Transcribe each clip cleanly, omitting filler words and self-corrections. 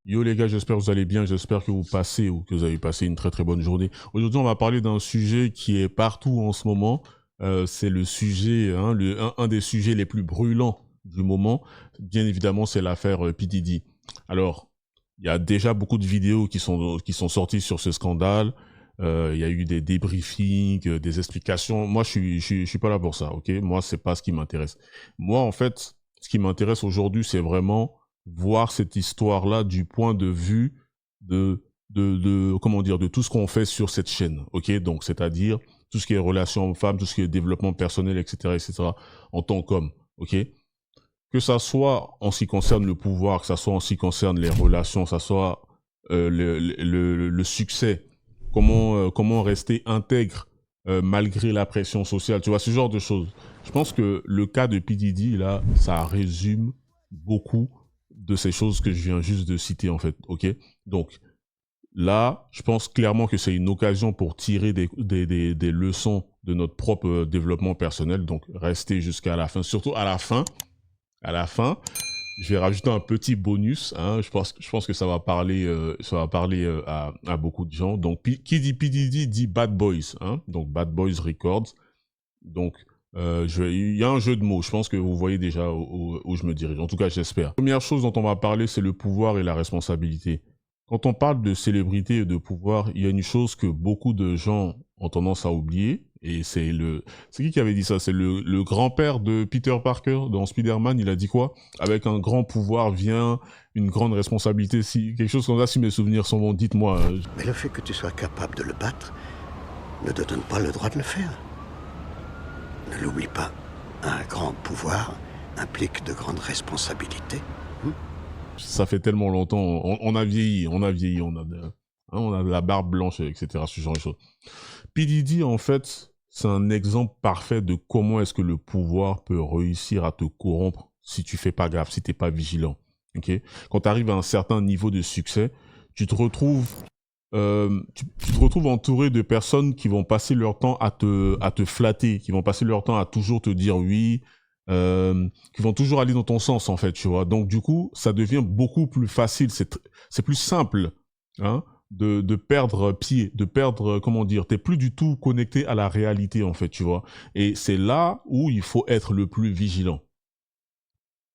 Yo les gars, j'espère que vous allez bien, j'espère que vous passez ou que vous avez passé une très très bonne journée. Aujourd'hui, on va parler d'un sujet qui est partout en ce moment. C'est le sujet, hein, un des sujets les plus brûlants du moment. Bien évidemment, c'est l'affaire P. Diddy. Alors, il y a déjà beaucoup de vidéos qui sont sorties sur ce scandale. Il y a eu des débriefings, des explications. Moi, je suis pas là pour ça, ok? Moi, c'est pas ce qui m'intéresse. Moi, en fait, ce qui m'intéresse aujourd'hui, c'est vraiment voir cette histoire-là du point de vue comment dire, de tout ce qu'on fait sur cette chaîne, ok? Donc, c'est-à-dire tout ce qui est relations hommes-femmes, tout ce qui est développement personnel, etc., en tant qu'homme, ok? Que ça soit en ce qui concerne le pouvoir, que ça soit en ce qui concerne les relations, que ça soit le succès, comment rester intègre malgré la pression sociale, tu vois, ce genre de choses. Je pense que le cas de P. Diddy, là, ça résume beaucoup de ces choses que je viens juste de citer, en fait, ok? Donc, là, je pense clairement que c'est une occasion pour tirer des leçons de notre propre développement personnel, donc rester jusqu'à la fin, surtout à la fin, je vais rajouter un petit bonus. Hein, je pense que ça va parler à beaucoup de gens. Donc, qui dit P. Diddy dit Bad Boys. Hein, donc, Bad Boys Records. Donc, il y a un jeu de mots. Je pense que vous voyez déjà où je me dirige. En tout cas, j'espère. Première chose dont on va parler, c'est le pouvoir et la responsabilité. Quand on parle de célébrité et de pouvoir, il y a une chose que beaucoup de gens ont tendance à oublier, et c'est qui avait dit ça? C'est le grand-père de Peter Parker dans Spider-Man. Il a dit quoi? Avec un grand pouvoir vient une grande responsabilité. Si quelque chose comme ça, si mes souvenirs sont bons, dites-moi. Mais le fait que tu sois capable de le battre ne te donne pas le droit de le faire. Ne l'oublie pas, un grand pouvoir implique de grandes responsabilités. Ça fait tellement longtemps. On a vieilli, on a de la barbe blanche, etc. Ce genre de choses. P. Diddy, en fait, c'est un exemple parfait de comment est-ce que le pouvoir peut réussir à te corrompre si tu fais pas gaffe, si t'es pas vigilant. Ok? Quand tu arrives à un certain niveau de succès, tu te retrouves, tu te retrouves entouré de personnes qui vont passer leur temps à te flatter, qui vont passer leur temps à toujours te dire oui, qui vont toujours aller dans ton sens en fait, tu vois. Donc du coup, ça devient beaucoup plus facile, c'est plus simple, hein, de perdre pied, de perdre, comment dire, t'es plus du tout connecté à la réalité en fait, tu vois. Et c'est là où il faut être le plus vigilant.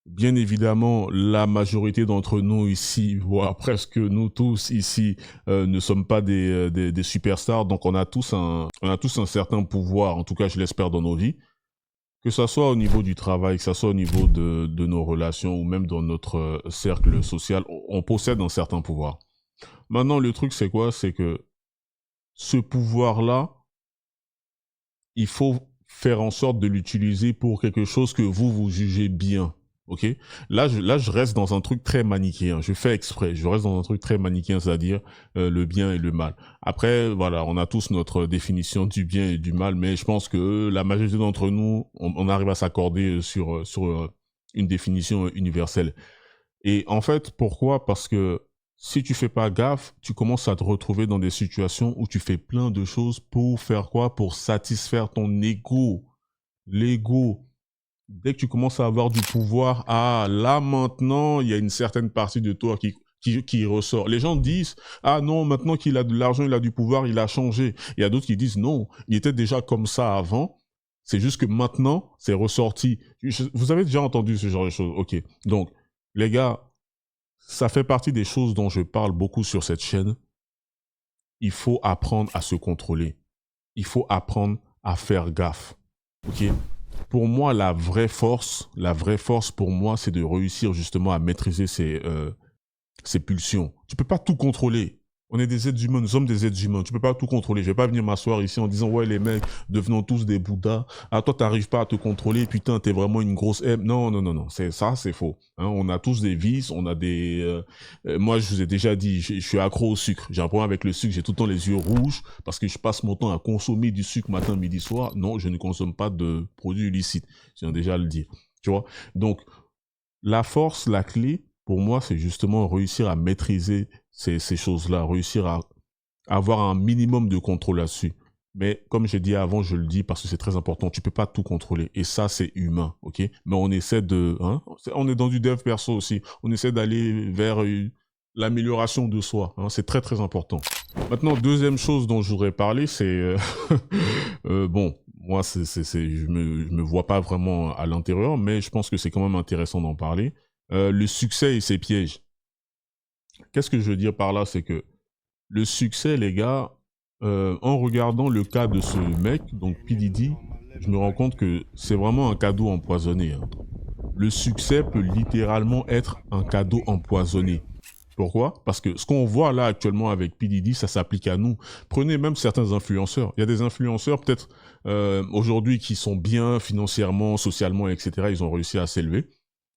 Bien évidemment, la majorité d'entre nous ici, voire presque nous tous ici, ne sommes pas des superstars, donc on a tous un certain pouvoir, en tout cas je l'espère dans nos vies, que ça soit au niveau du travail, que ça soit au niveau de nos relations ou même dans notre cercle social, on possède un certain pouvoir. Maintenant, le truc c'est quoi? C'est que ce pouvoir-là, il faut faire en sorte de l'utiliser pour quelque chose que vous jugez bien. Ok? Là, je reste dans un truc très manichéen. Je fais exprès. Je reste dans un truc très manichéen, c'est-à-dire le bien et le mal. Après, voilà, on a tous notre définition du bien et du mal, mais je pense que la majorité d'entre nous, on arrive à s'accorder sur une définition universelle. Et en fait, pourquoi? Parce que si tu fais pas gaffe, tu commences à te retrouver dans des situations où tu fais plein de choses pour faire quoi? Pour satisfaire ton ego. L'ego. Dès que tu commences à avoir du pouvoir, ah, là maintenant, il y a une certaine partie de toi qui ressort. Les gens disent, ah non, maintenant qu'il a de l'argent, il a du pouvoir, il a changé. Il y a d'autres qui disent, non, il était déjà comme ça avant. C'est juste que maintenant, c'est ressorti. Vous avez déjà entendu ce genre de choses. Ok. Donc, les gars, ça fait partie des choses dont je parle beaucoup sur cette chaîne. Il faut apprendre à se contrôler. Il faut apprendre à faire gaffe. Ok? Pour moi, la vraie force pour moi, c'est de réussir justement à maîtriser ses pulsions. Tu peux pas tout contrôler. On est des êtres humains, nous sommes des êtres humains. Tu peux pas tout contrôler. Je vais pas venir m'asseoir ici en disant ouais les mecs, devenons tous des bouddhas. Ah toi t'arrives pas à te contrôler, putain t'es vraiment une grosse M. Non non non non, c'est ça c'est faux. Hein, on a tous des vices, on a moi je vous ai déjà dit, je suis accro au sucre. J'ai un problème avec le sucre, j'ai tout le temps les yeux rouges parce que je passe mon temps à consommer du sucre matin, midi, soir. Non, je ne consomme pas de produits illicites. Je viens déjà à le dire. Tu vois. Donc la force, la clé, pour moi, c'est justement réussir à maîtriser ces choses-là, réussir à avoir un minimum de contrôle là-dessus. Mais comme j'ai dit avant, je le dis parce que c'est très important, tu peux pas tout contrôler. Et ça, c'est humain, ok? Mais on essaie de, hein, on est dans du dev perso aussi. On essaie d'aller vers l'amélioration de soi. Hein, c'est très très important. Maintenant, deuxième chose dont je voudrais parler, c'est bon, moi, je me vois pas vraiment à l'intérieur, mais je pense que c'est quand même intéressant d'en parler. Le succès et ses pièges. Qu'est-ce que je veux dire par là, c'est que le succès, les gars, en regardant le cas de ce mec, donc P. Diddy, je me rends compte que c'est vraiment un cadeau empoisonné. Hein. Le succès peut littéralement être un cadeau empoisonné. Pourquoi? Parce que ce qu'on voit là actuellement avec P. Diddy, ça s'applique à nous. Prenez même certains influenceurs. Il y a des influenceurs peut-être aujourd'hui qui sont bien financièrement, socialement, etc. Ils ont réussi à s'élever.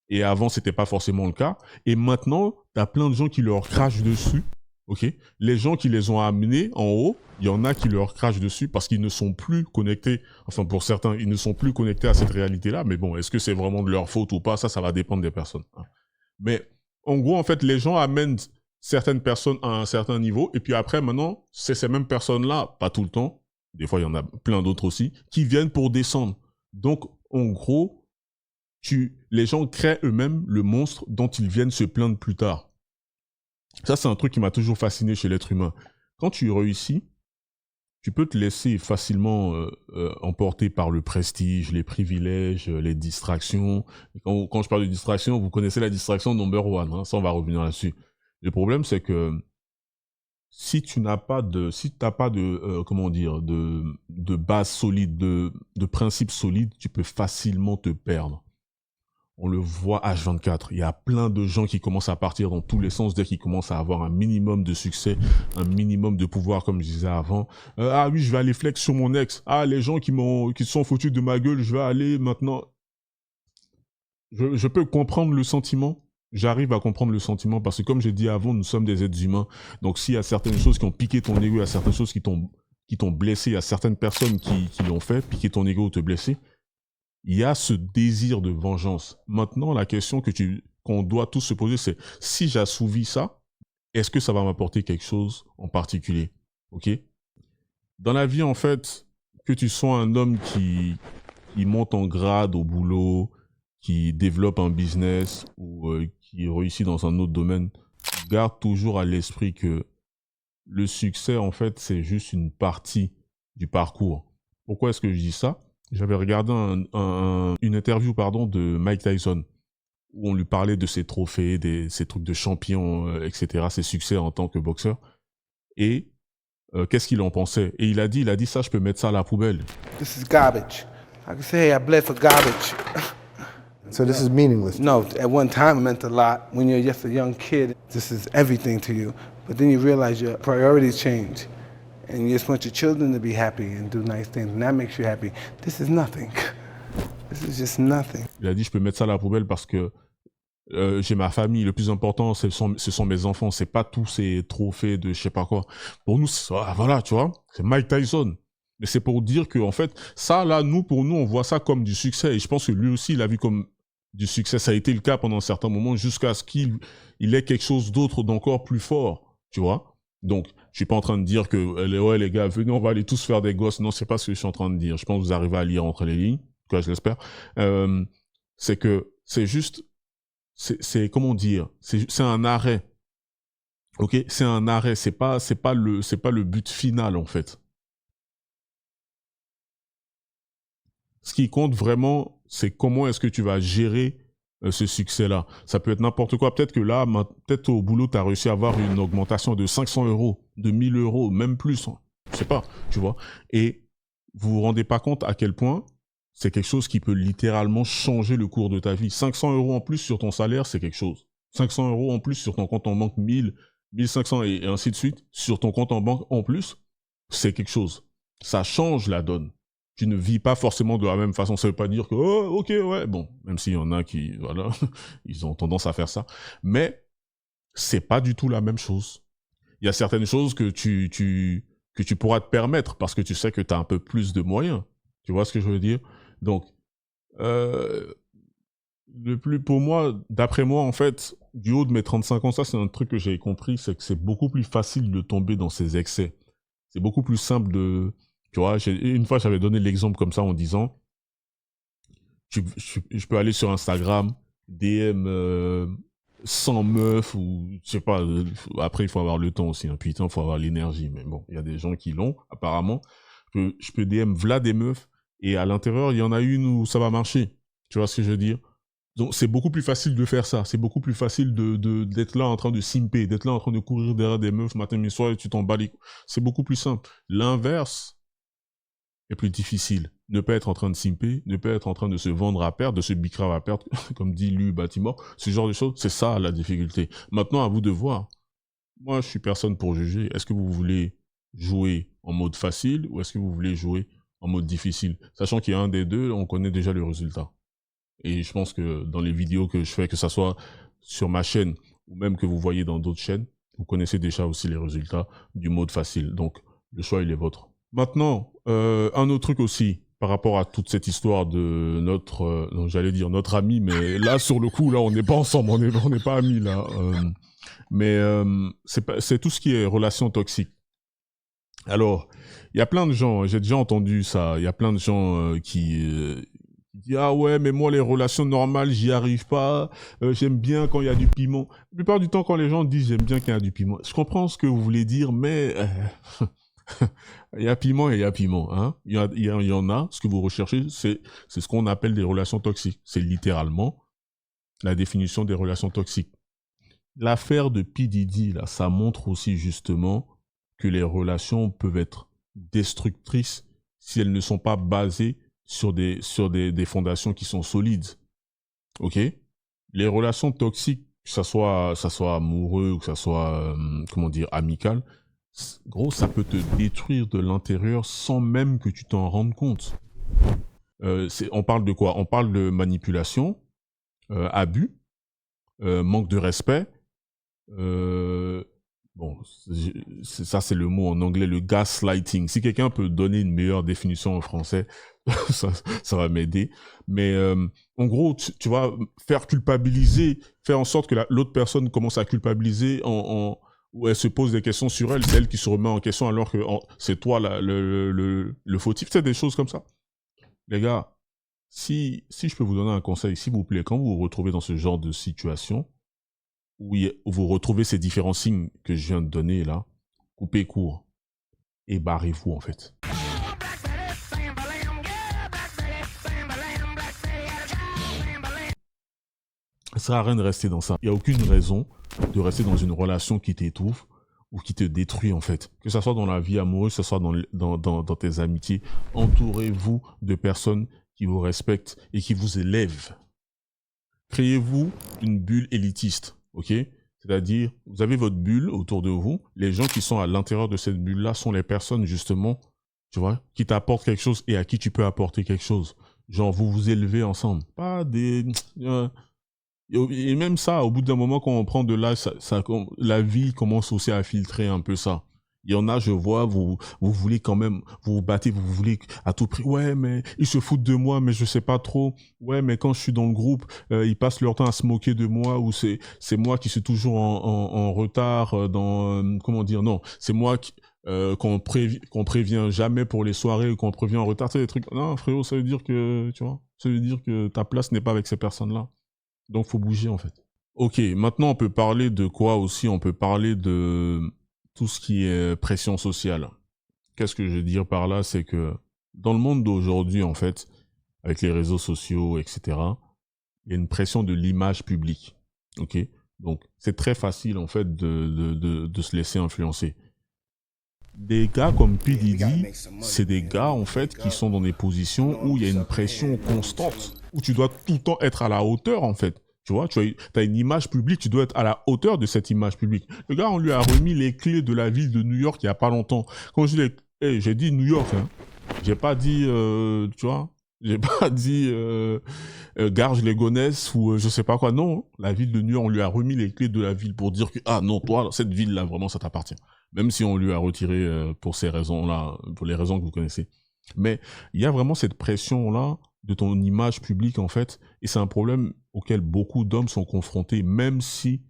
Et avant, c'était pas forcément le cas. Et maintenant, t'as plein de gens qui leur crachent dessus. Ok, les gens qui les ont amenés en haut, il y en a qui leur crachent dessus parce qu'ils ne sont plus connectés. Enfin, pour certains, ils ne sont plus connectés à cette réalité-là. Mais bon, est-ce que c'est vraiment de leur faute ou pas? Ça va dépendre des personnes. Mais en gros, en fait, les gens amènent certaines personnes à un certain niveau. Et puis après, maintenant, c'est ces mêmes personnes-là, pas tout le temps. Des fois, il y en a plein d'autres aussi, qui viennent pour descendre. Donc, en gros, les gens créent eux-mêmes le monstre dont ils viennent se plaindre plus tard. Ça, c'est un truc qui m'a toujours fasciné chez l'être humain. Quand tu réussis, tu peux te laisser facilement emporter par le prestige, les privilèges, les distractions. Quand je parle de distraction, vous connaissez la distraction number one, hein, ça on va revenir là-dessus. Le problème, c'est que si tu n'as pas de, comment dire, de base solide, de principes solides, tu peux facilement te perdre. On le voit H24. Il y a plein de gens qui commencent à partir dans tous les sens dès qu'ils commencent à avoir un minimum de succès, un minimum de pouvoir, comme je disais avant. Ah oui, je vais aller flex sur mon ex. Ah, les gens qui se sont foutus de ma gueule, je vais aller maintenant. Je peux comprendre le sentiment. J'arrive à comprendre le sentiment parce que comme j'ai dit avant, nous sommes des êtres humains. Donc s'il y a certaines choses qui ont piqué ton ego, il y a certaines choses qui t'ont blessé, il y a certaines personnes qui l'ont fait, piquer ton ego ou te blesser. Il y a ce désir de vengeance. Maintenant, la question qu'on doit tous se poser, c'est si j'assouvis ça, est-ce que ça va m'apporter quelque chose en particulier? Ok? Dans la vie, en fait, que tu sois un homme qui monte en grade au boulot, qui développe un business ou qui réussit dans un autre domaine, garde toujours à l'esprit que le succès, en fait, c'est juste une partie du parcours. Pourquoi est-ce que je dis ça? J'avais regardé une interview de Mike Tyson où on lui parlait de ses trophées, ses trucs de champion, etc., ses succès en tant que boxeur. Et qu'est-ce qu'il en pensait? Et il a dit ça, je peux mettre ça à la poubelle. This is garbage. I can say I bled for garbage. So this is meaningless? No, at one time it meant a lot. When you're just a young kid, this is everything to you. But then you realize your priorities change. And you just want your children to be happy and do nice things, and that makes you happy. This is nothing. This is just nothing. Il a dit, je peux mettre ça à la poubelle parce que j'ai ma famille. Le plus important, ce sont mes enfants. C'est pas tous ces trophées de je sais pas quoi. Pour nous, voilà, tu vois, c'est Mike Tyson. Mais c'est pour dire que en fait, ça là, pour nous, on voit ça comme du succès. Et je pense que lui aussi, il a vu comme du succès. Ça a été le cas pendant un certain moment jusqu'à ce qu'il ait quelque chose d'autre d'encore plus fort, tu vois. Donc, je suis pas en train de dire que, ouais, les gars, venez, on va aller tous faire des gosses. Non, c'est pas ce que je suis en train de dire. Je pense que vous arrivez à lire entre les lignes. En tout cas, je l'espère. C'est que, c'est juste, c'est, comment dire, c'est un arrêt. Ok? C'est un arrêt. C'est pas le but final, en fait. Ce qui compte vraiment, c'est comment est-ce que tu vas gérer ce succès-là. Ça peut être n'importe quoi. Peut-être que là, peut-être au boulot, tu as réussi à avoir une augmentation de 500 €, de 1000 €, même plus. Hein. Je sais pas, tu vois. Et vous vous rendez pas compte à quel point c'est quelque chose qui peut littéralement changer le cours de ta vie. 500 € en plus sur ton salaire, c'est quelque chose. 500 € en plus sur ton compte en banque, 1000, 1500 et ainsi de suite, sur ton compte en banque en plus, c'est quelque chose. Ça change la donne. Tu ne vis pas forcément de la même façon. Ça veut pas dire que, oh, ok, ouais, bon, même s'il y en a qui, voilà, ils ont tendance à faire ça. Mais c'est pas du tout la même chose. Il y a certaines choses que tu pourras te permettre parce que tu sais que tu as un peu plus de moyens. Tu vois ce que je veux dire? Donc, pour moi, d'après moi, en fait, du haut de mes 35 ans, ça c'est un truc que j'ai compris, c'est que c'est beaucoup plus facile de tomber dans ces excès. C'est beaucoup plus simple de... Tu vois, une fois, j'avais donné l'exemple comme ça en disant, je peux aller sur Instagram, DM 100 meufs ou je sais pas. Après, il faut avoir le temps aussi. Hein. Putain, il faut avoir l'énergie. Mais bon, il y a des gens qui l'ont, apparemment. Je peux DM v'là des meufs et à l'intérieur, il y en a une où ça va marcher. Tu vois ce que je veux dire? Donc, c'est beaucoup plus facile de faire ça. C'est beaucoup plus facile d'être là en train de simper, d'être là en train de courir derrière des meufs matin, midi, soir et tu t'en bats les couilles. C'est beaucoup plus simple. L'inverse est plus difficile. Ne pas être en train de simper, ne pas être en train de se vendre à perte, de se bicrave à perte, comme dit Lu Bâtiment, ce genre de choses, c'est ça la difficulté. Maintenant, à vous de voir. Moi, je suis personne pour juger. Est-ce que vous voulez jouer en mode facile ou est-ce que vous voulez jouer en mode difficile? Sachant qu'il y a un des deux, on connaît déjà le résultat. Et je pense que dans les vidéos que je fais, que ça soit sur ma chaîne ou même que vous voyez dans d'autres chaînes, vous connaissez déjà aussi les résultats du mode facile. Donc, le choix, il est vôtre. Maintenant, un autre truc aussi, par rapport à toute cette histoire de notre, j'allais dire notre ami, mais là, sur le coup, là, on n'est pas ensemble, on n'est pas amis, là. C'est tout ce qui est relations toxiques. Alors, il y a plein de gens, j'ai déjà entendu ça, il y a plein de gens qui disent « Ah ouais, mais moi, les relations normales, j'y arrive pas, j'aime bien quand il y a du piment. » La plupart du temps, quand les gens disent « J'aime bien quand il y a du piment », je comprends ce que vous voulez dire, mais il y a piment et il y a piment. Hein. Il y en a, ce que vous recherchez, c'est ce qu'on appelle des relations toxiques. C'est littéralement la définition des relations toxiques. L'affaire de P. Diddy, là, ça montre aussi justement que les relations peuvent être destructrices si elles ne sont pas basées sur des fondations qui sont solides. Ok? Les relations toxiques, que ça soit amoureux ou que ça soit, amical, gros, ça peut te détruire de l'intérieur sans même que tu t'en rendes compte. On parle de quoi? On parle de manipulation, abus, manque de respect. Ça c'est le mot en anglais, le gaslighting. Si quelqu'un peut donner une meilleure définition en français, ça va m'aider. Mais en gros, tu vas faire culpabiliser, faire en sorte que l'autre personne commence à culpabiliser où elle se pose des questions sur elle, c'est elle qui se remet en question alors que c'est toi le fautif. C'est des choses comme ça. Les gars, si je peux vous donner un conseil, s'il vous plaît, quand vous vous retrouvez dans ce genre de situation, où vous retrouvez ces différents signes que je viens de donner là, coupez court et barrez-vous en fait. Ça sert à rien de rester dans ça. Il n'y a aucune raison de rester dans une relation qui t'étouffe ou qui te détruit en fait. Que ce soit dans la vie amoureuse, que ce soit dans tes amitiés, entourez-vous de personnes qui vous respectent et qui vous élèvent. Créez-vous une bulle élitiste. Ok, c'est-à-dire, vous avez votre bulle autour de vous. Les gens qui sont à l'intérieur de cette bulle-là sont les personnes, justement, tu vois, qui t'apportent quelque chose et à qui tu peux apporter quelque chose. Genre, vous vous élevez ensemble. Pas des... et même ça, au bout d'un moment, quand on prend de l'âge, la vie commence aussi à filtrer un peu ça. Il y en a, je vois, vous voulez quand même, vous vous battez, vous voulez à tout prix. Ouais, mais ils se foutent de moi, mais je sais pas trop. Ouais, mais quand je suis dans le groupe, ils passent leur temps à se moquer de moi, ou c'est moi qui suis toujours en retard comment dire, non, c'est moi qu'on prévient jamais pour les soirées, ou qu'on prévient en retard, c'est des trucs. Non, frérot, ça veut dire que, tu vois, ça veut dire que ta place n'est pas avec ces personnes-là. Donc, faut bouger, en fait. Ok, maintenant, on peut parler de quoi aussi? On peut parler de tout ce qui est pression sociale. Qu'est-ce que je veux dire par là? C'est que dans le monde d'aujourd'hui, en fait, avec les réseaux sociaux, etc., il y a une pression de l'image publique. Ok? Donc, c'est très facile, en fait, de se laisser influencer. Des gars comme P. Diddy, c'est des gars, en fait, qui sont dans des positions où il y a une pression constante, où tu dois tout le temps être à la hauteur, en fait. Tu vois, tu as une image publique, tu dois être à la hauteur de cette image publique. Le gars, on lui a remis les clés de la ville de New York il y a pas longtemps. Quand je dis j'ai dit New York, hein. J'ai pas dit, tu vois, j'ai pas dit Garges-les-Gonesse ou je sais pas quoi. Non, la ville de New York, on lui a remis les clés de la ville pour dire que ah non, toi, cette ville-là, vraiment, ça t'appartient. Même si on lui a retiré pour ces raisons-là, pour les raisons que vous connaissez. Mais il y a vraiment cette pression-là de ton image publique, en fait, et c'est un problème auquel beaucoup d'hommes sont confrontés, même si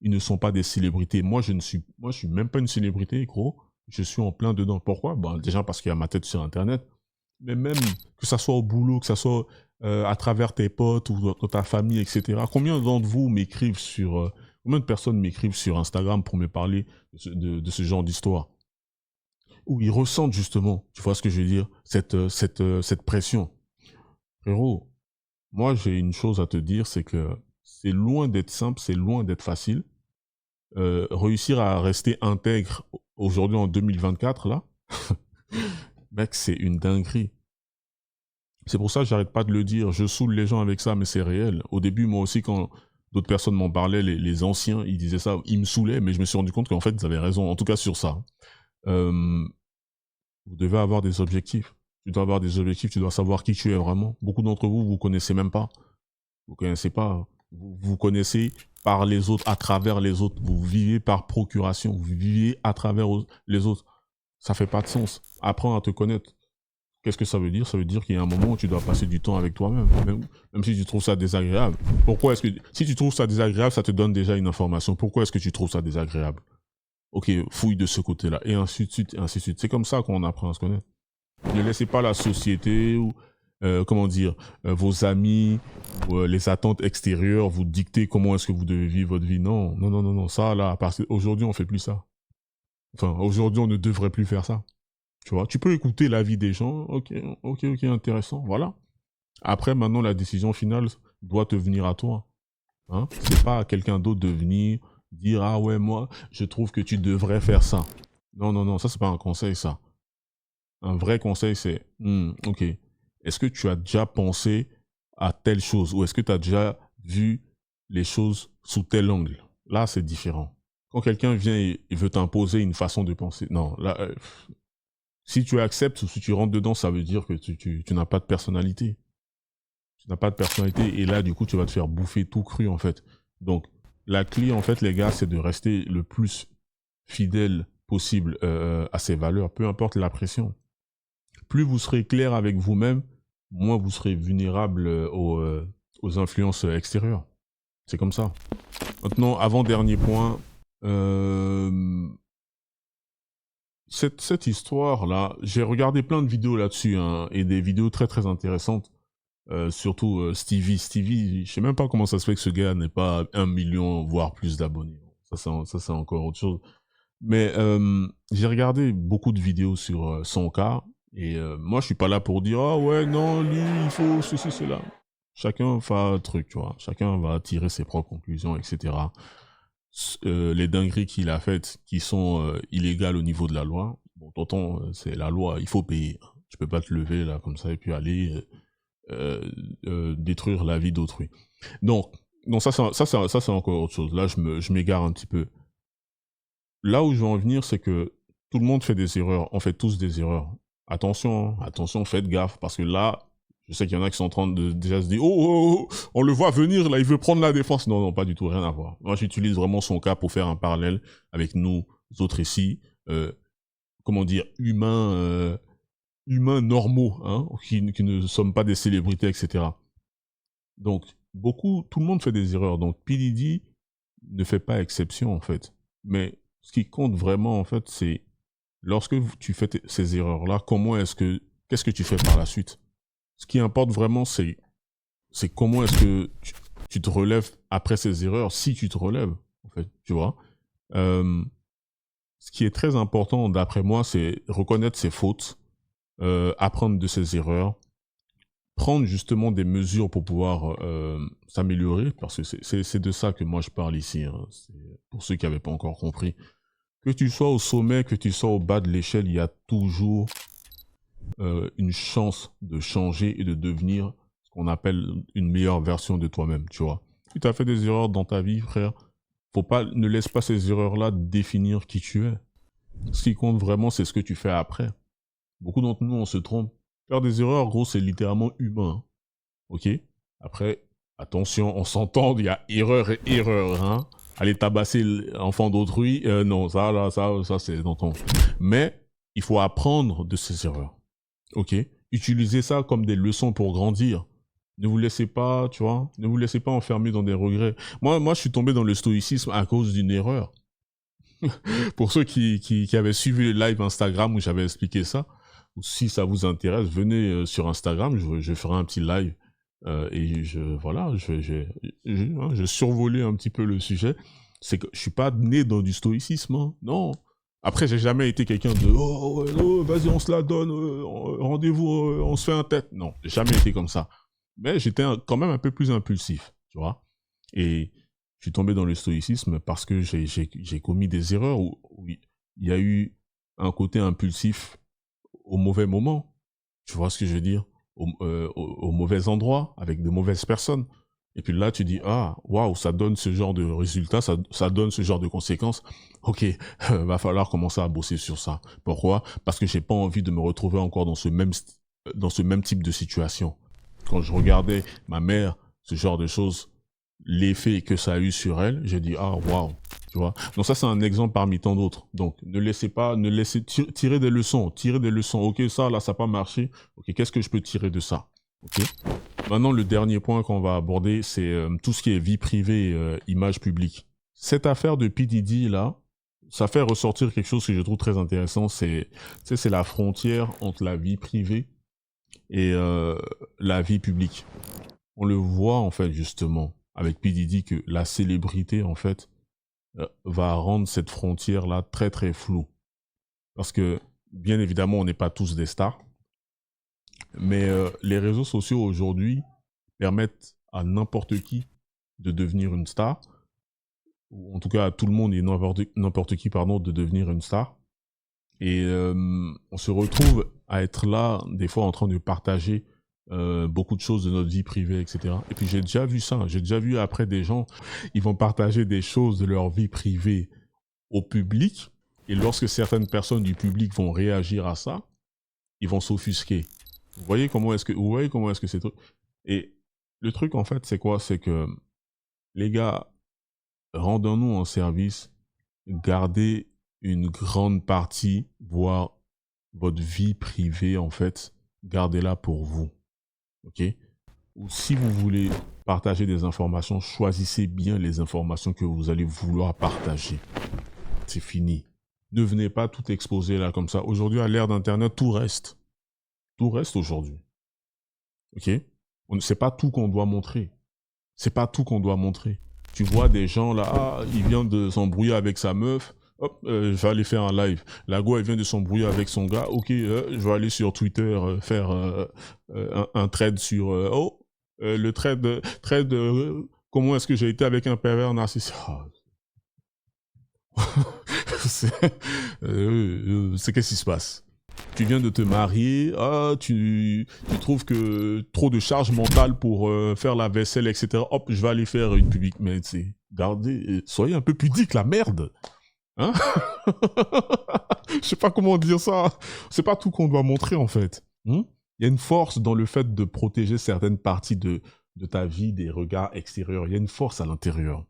ils ne sont pas des célébrités. Moi, je suis même pas une célébrité, gros. Je suis en plein dedans. Pourquoi? Ben, déjà parce qu'il y a ma tête sur Internet, mais même que ça soit au boulot, que ça soit à travers tes potes ou dans ta famille, etc. Combien d'entre vous m'écrivent combien de personnes m'écrivent sur Instagram pour me parler de ce genre d'histoire? Où ils ressentent justement, tu vois ce que je veux dire, cette pression. Frérot, moi j'ai une chose à te dire, c'est que c'est loin d'être simple, c'est loin d'être facile. Réussir à rester intègre aujourd'hui en 2024, là, mec, c'est une dinguerie. C'est pour ça que j'arrête pas de le dire. Je saoule les gens avec ça, mais c'est réel. Au début, moi aussi, quand d'autres personnes m'en parlaient, les anciens, ils disaient ça, ils me saoulaient, mais je me suis rendu compte qu'en fait, ils avaient raison, en tout cas sur ça. Vous devez avoir des objectifs. Tu dois avoir des objectifs, tu dois savoir qui tu es vraiment. Beaucoup d'entre vous, vous connaissez même pas. Vous connaissez pas. Vous connaissez par les autres, à travers les autres. Vous vivez par procuration. Vous vivez à travers les autres. Ça fait pas de sens. Apprends à te connaître. Qu'est-ce que ça veut dire? Ça veut dire qu'il y a un moment où tu dois passer du temps avec toi-même, même si tu trouves ça désagréable. Pourquoi est-ce que... Si tu trouves ça désagréable, ça te donne déjà une information. Pourquoi est-ce que tu trouves ça désagréable? Ok, fouille de ce côté-là, et ainsi de suite, et ainsi de suite. C'est comme ça qu'on apprend à se connaître. Ne laissez pas la société ou, vos amis, ou, les attentes extérieures vous dicter comment est-ce que vous devez vivre votre vie. Non, non, non, non, non. Ça, là, parce qu'aujourd'hui, on fait plus ça. Enfin, aujourd'hui, on ne devrait plus faire ça. Tu vois, tu peux écouter l'avis des gens, ok, intéressant, voilà. Après, maintenant, la décision finale doit te venir à toi. Hein? C'est pas à quelqu'un d'autre de venir dire, ah ouais, moi, je trouve que tu devrais faire ça. Non, non, non, ça, c'est pas un conseil, ça. Un vrai conseil, c'est, ok, est-ce que tu as déjà pensé à telle chose ou est-ce que tu as déjà vu les choses sous tel angle? Là, c'est différent. Quand quelqu'un vient et veut t'imposer une façon de penser, non, là... si tu acceptes ou si tu rentres dedans, ça veut dire que tu n'as pas de personnalité. Tu n'as pas de personnalité et là, du coup, tu vas te faire bouffer tout cru, en fait. Donc, la clé, en fait, les gars, c'est de rester le plus fidèle possible à ses valeurs, peu importe la pression. Plus vous serez clair avec vous-même, moins vous serez vulnérable aux influences extérieures. C'est comme ça. Maintenant, avant-dernier point... Cette histoire-là, j'ai regardé plein de vidéos là-dessus, hein, et des vidéos très très intéressantes, surtout Stevie. Stevie, je sais même pas comment ça se fait que ce gars n'ait pas 1 million, voire plus d'abonnés. Ça c'est encore autre chose. Mais j'ai regardé beaucoup de vidéos sur son cas, et moi je suis pas là pour dire « Ah ouais, non, lui, il faut ceci, cela ». Chacun fait un truc, tu vois. Chacun va tirer ses propres conclusions, etc. Les dingueries qu'il a faites qui sont illégales au niveau de la loi, bon, tonton, c'est la loi, il faut payer. Tu peux pas te lever là comme ça et puis aller détruire la vie d'autrui. Donc ça c'est encore autre chose. Là, je m'égare un petit peu. Là où je veux en venir, c'est que tout le monde fait des erreurs. On fait tous des erreurs. Attention, attention, faites gaffe parce que là, je sais qu'il y en a qui sont en train de déjà se dire oh, on le voit venir là, il veut prendre la défense. Non, non, pas du tout, rien à voir. Moi, j'utilise vraiment son cas pour faire un parallèle avec nous autres ici, comment dire, humains normaux, hein, qui ne sommes pas des célébrités, etc. Donc, tout le monde fait des erreurs. Donc, P. Diddy ne fait pas exception, en fait. Mais ce qui compte vraiment, en fait, c'est lorsque tu fais ces erreurs-là, qu'est-ce que tu fais par la suite? Ce qui importe vraiment, c'est comment est-ce que tu te relèves après ces erreurs, si tu te relèves, en fait, tu vois. Ce qui est très important, d'après moi, c'est reconnaître ses fautes, apprendre de ses erreurs, prendre justement des mesures pour pouvoir s'améliorer, parce que c'est de ça que moi je parle ici, hein. Pour ceux qui n'avaient pas encore compris. Que tu sois au sommet, que tu sois au bas de l'échelle, il y a toujours une chance de changer et de devenir ce qu'on appelle une meilleure version de toi-même, tu vois. Si tu as fait des erreurs dans ta vie, frère, ne laisse pas ces erreurs-là définir qui tu es. Ce qui compte vraiment, c'est ce que tu fais après. Beaucoup d'entre nous, on se trompe. Faire des erreurs, gros, c'est littéralement humain. Ok? Après, attention, on s'entend, il y a erreur et erreur, hein. Aller tabasser l'enfant d'autrui, non, ça, c'est dans ton... Mais, il faut apprendre de ces erreurs. Ok, utilisez ça comme des leçons pour grandir. Ne vous laissez pas, tu vois, ne vous laissez pas enfermer dans des regrets. Moi, je suis tombé dans le stoïcisme à cause d'une erreur. Pour ceux qui avaient suivi le live Instagram où j'avais expliqué ça, ou si ça vous intéresse, venez sur Instagram, je ferai un petit live Voilà, je survolais un petit peu le sujet. C'est que je suis pas né dans du stoïcisme, hein, non. Après, j'ai jamais été quelqu'un de oh, ouais, oh, vas-y, on se la donne, rendez-vous, on se fait un tête. Non, j'ai jamais été comme ça. Mais j'étais quand même un peu plus impulsif, tu vois. Et je suis tombé dans le stoïcisme parce que j'ai commis des erreurs où il y a eu un côté impulsif au mauvais moment. Tu vois ce que je veux dire? Au mauvais endroit, avec de mauvaises personnes. Et puis là, tu dis, ah, waouh, ça donne ce genre de résultats, ça donne ce genre de conséquences. Ok, va falloir commencer à bosser sur ça. Pourquoi? Parce que j'ai pas envie de me retrouver encore dans ce même type de situation. Quand je regardais ma mère, ce genre de choses, l'effet que ça a eu sur elle, j'ai dit, ah, waouh, tu vois. Donc ça, c'est un exemple parmi tant d'autres. Donc, ne laissez tirer des leçons, Ok, ça, là, ça n'a pas marché. Ok, qu'est-ce que je peux tirer de ça? Ok. Maintenant, le dernier point qu'on va aborder, c'est tout ce qui est vie privée, image publique. Cette affaire de P. Diddy, là, ça fait ressortir quelque chose que je trouve très intéressant, c'est la frontière entre la vie privée et la vie publique. On le voit, en fait, justement, avec P. Diddy, que la célébrité, en fait, va rendre cette frontière-là très, très floue. Parce que, bien évidemment, on n'est pas tous des stars, mais les réseaux sociaux, aujourd'hui, permettent à n'importe qui de devenir une star, ou en tout cas à tout le monde et n'importe qui, de devenir une star. Et on se retrouve à être là, des fois, en train de partager beaucoup de choses de notre vie privée, etc. Et puis j'ai déjà vu ça, j'ai déjà vu après des gens, ils vont partager des choses de leur vie privée au public, et lorsque certaines personnes du public vont réagir à ça, ils vont s'offusquer. Vous voyez comment est-ce que c'est... Et le truc, en fait, c'est quoi? C'est que, les gars, rendons-nous en service, gardez une grande partie, voire votre vie privée, en fait, gardez-la pour vous. Ok? Ou si vous voulez partager des informations, choisissez bien les informations que vous allez vouloir partager. C'est fini. Ne venez pas tout exposer là comme ça. Aujourd'hui, à l'ère d'Internet, tout reste. Tout reste aujourd'hui. Ok? C'est pas tout qu'on doit montrer. C'est pas tout qu'on doit montrer. Tu vois des gens là, ah, il vient de s'embrouiller avec sa meuf. Hop, je vais aller faire un live. La go, elle vient de s'embrouiller avec son gars. Ok, je vais aller sur Twitter faire un trade sur... le trade comment est-ce que j'ai été avec un pervers narcissique. C'est qu'est-ce qui se passe? Tu viens de te marier, tu trouves que trop de charge mentale pour faire la vaisselle, etc. Hop, je vais aller faire une publique. Mais c'est, gardez, soyez un peu pudique, la merde. Hein? Je sais pas comment dire ça. C'est pas tout qu'on doit montrer, en fait. Il y a une force dans le fait de protéger certaines parties de ta vie des regards extérieurs. Il y a une force à l'intérieur.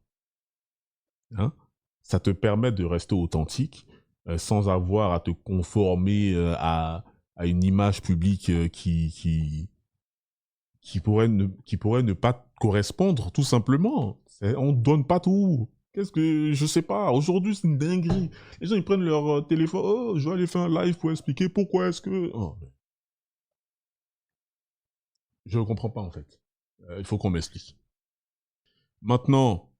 Hein? Ça te permet de rester authentique sans avoir à te conformer à une image publique qui pourrait ne pas correspondre, tout simplement. On ne donne pas tout. Qu'est-ce que... Je sais pas. Aujourd'hui, c'est une dinguerie. Les gens, ils prennent leur téléphone. Oh, je vais aller faire un live pour expliquer pourquoi est-ce que... Oh. Je ne comprends pas, en fait. Il faut qu'on m'explique. Maintenant,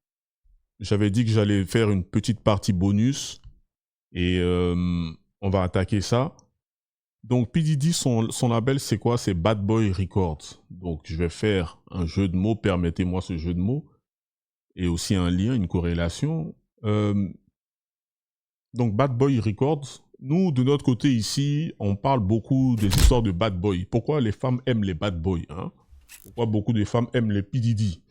j'avais dit que j'allais faire une petite partie bonus. Et on va attaquer ça. Donc P. Diddy, son label, c'est quoi? C'est Bad Boy Records. Donc je vais faire un jeu de mots, permettez-moi ce jeu de mots. Et aussi un lien, une corrélation. Donc Bad Boy Records, nous, de notre côté ici, on parle beaucoup des histoires de bad boy. Pourquoi les femmes aiment les bad boys, hein? Pourquoi beaucoup de femmes aiment les P. Diddy?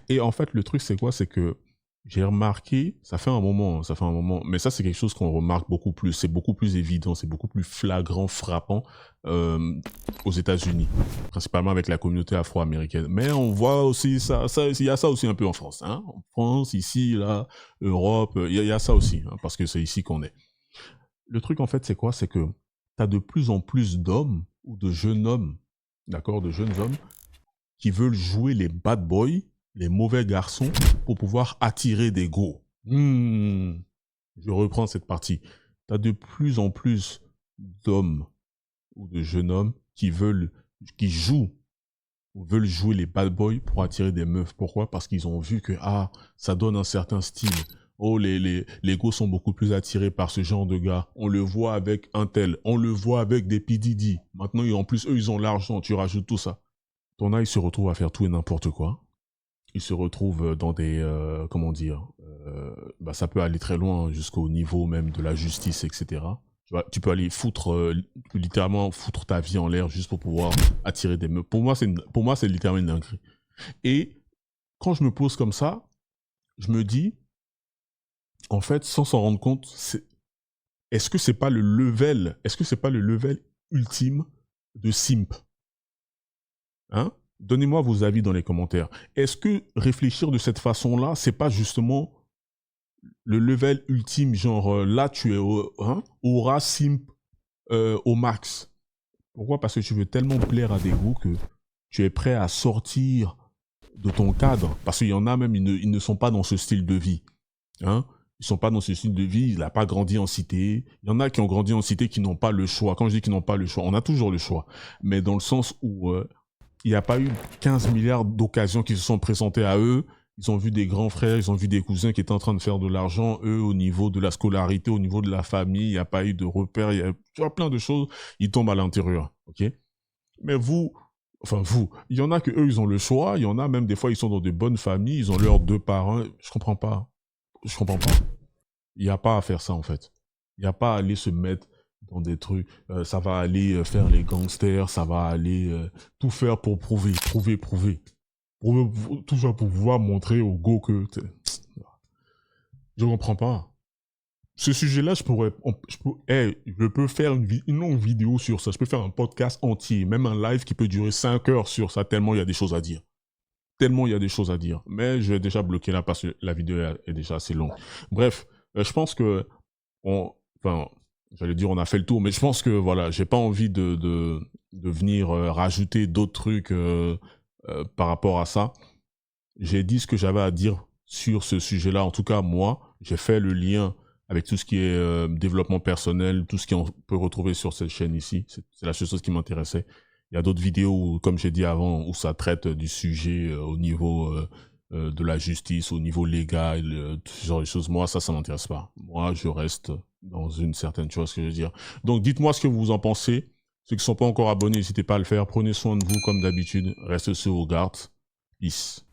Et en fait, le truc, c'est quoi? C'est que j'ai remarqué, ça fait un moment, mais ça, c'est quelque chose qu'on remarque beaucoup plus. C'est beaucoup plus évident, c'est beaucoup plus flagrant, frappant aux États-Unis, principalement avec la communauté afro-américaine. Mais on voit aussi ça, il y a ça aussi un peu en France. Hein? En France, ici, là, Europe, il y a ça aussi, hein, parce que c'est ici qu'on est. Le truc, en fait, c'est quoi? C'est que tu as de plus en plus d'hommes ou de jeunes hommes, d'accord, de jeunes hommes, qui veulent jouer les bad boys, les mauvais garçons, pour pouvoir attirer des gros. Je reprends cette partie. Tu as de plus en plus d'hommes ou de jeunes hommes qui jouent veulent jouer les bad boys pour attirer des meufs. Pourquoi? Parce qu'ils ont vu que ça donne un certain style. Oh, les gos sont beaucoup plus attirés par ce genre de gars. On le voit avec un tel, on le voit avec des P. Diddy. Maintenant, en plus, eux, ils ont l'argent, tu rajoutes tout ça. Ton œil se retrouve à faire tout et n'importe quoi. Il se retrouve dans des... comment dire ça peut aller très loin, jusqu'au niveau même de la justice, etc. Tu peux aller littéralement foutre ta vie en l'air juste pour pouvoir attirer des meufs. Pour moi, c'est littéralement une dinguerie. Et quand je me pose comme ça, je me dis, en fait, sans s'en rendre compte, est-ce que c'est pas le level ultime de simp? Hein? Donnez-moi vos avis dans les commentaires. Est-ce que réfléchir de cette façon-là, c'est pas justement le level ultime, genre là tu es au ras simp au max? Pourquoi? Parce que tu veux tellement plaire à des goûts que tu es prêt à sortir de ton cadre. Parce qu'il y en a même, ils ne sont pas dans ce style de vie. Hein? Ils sont pas dans ce style de vie, il n'a pas grandi en cité. Il y en a qui ont grandi en cité qui n'ont pas le choix. Quand je dis qu'ils n'ont pas le choix, on a toujours le choix. Mais dans le sens où il n'y a pas eu 15 milliards d'occasions qui se sont présentées à eux. Ils ont vu des grands frères, ils ont vu des cousins qui étaient en train de faire de l'argent. Eux, au niveau de la scolarité, au niveau de la famille, il n'y a pas eu de repères. Il y a plein de choses. Ils tombent à l'intérieur. Ok? Mais il y en a que eux, ils ont le choix. Il y en a même des fois, ils sont dans de bonnes familles. Ils ont leurs 2 parents. Je comprends pas. Il n'y a pas à faire ça, en fait. Il n'y a pas à aller se mettre dans des trucs. Ça va aller faire les gangsters. Ça va aller tout faire pour prouver. Tout ça pour pouvoir montrer au go que... Je comprends pas. Ce sujet-là, je peux faire une longue vidéo sur ça. Je peux faire un podcast entier. Même un live qui peut durer 5 heures sur ça. Tellement il y a des choses à dire. Mais je vais déjà bloquer là parce que la vidéo est déjà assez longue. Bref, je pense que j'allais dire on a fait le tour, mais je pense que voilà, j'ai pas envie de venir rajouter d'autres trucs par rapport à ça. J'ai dit ce que j'avais à dire sur ce sujet-là. En tout cas, moi, j'ai fait le lien avec tout ce qui est développement personnel, tout ce qu'on peut retrouver sur cette chaîne ici. C'est la seule chose qui m'intéressait. Il y a d'autres vidéos, où, comme j'ai dit avant, où ça traite du sujet au niveau de la justice, au niveau légal, tout ce genre de choses. Moi, ça m'intéresse pas. Moi, je reste dans une certaine chose, ce que je veux dire. Donc, dites-moi ce que vous en pensez. Ceux qui ne sont pas encore abonnés, n'hésitez pas à le faire. Prenez soin de vous, comme d'habitude. Restez sur vos gardes. Peace.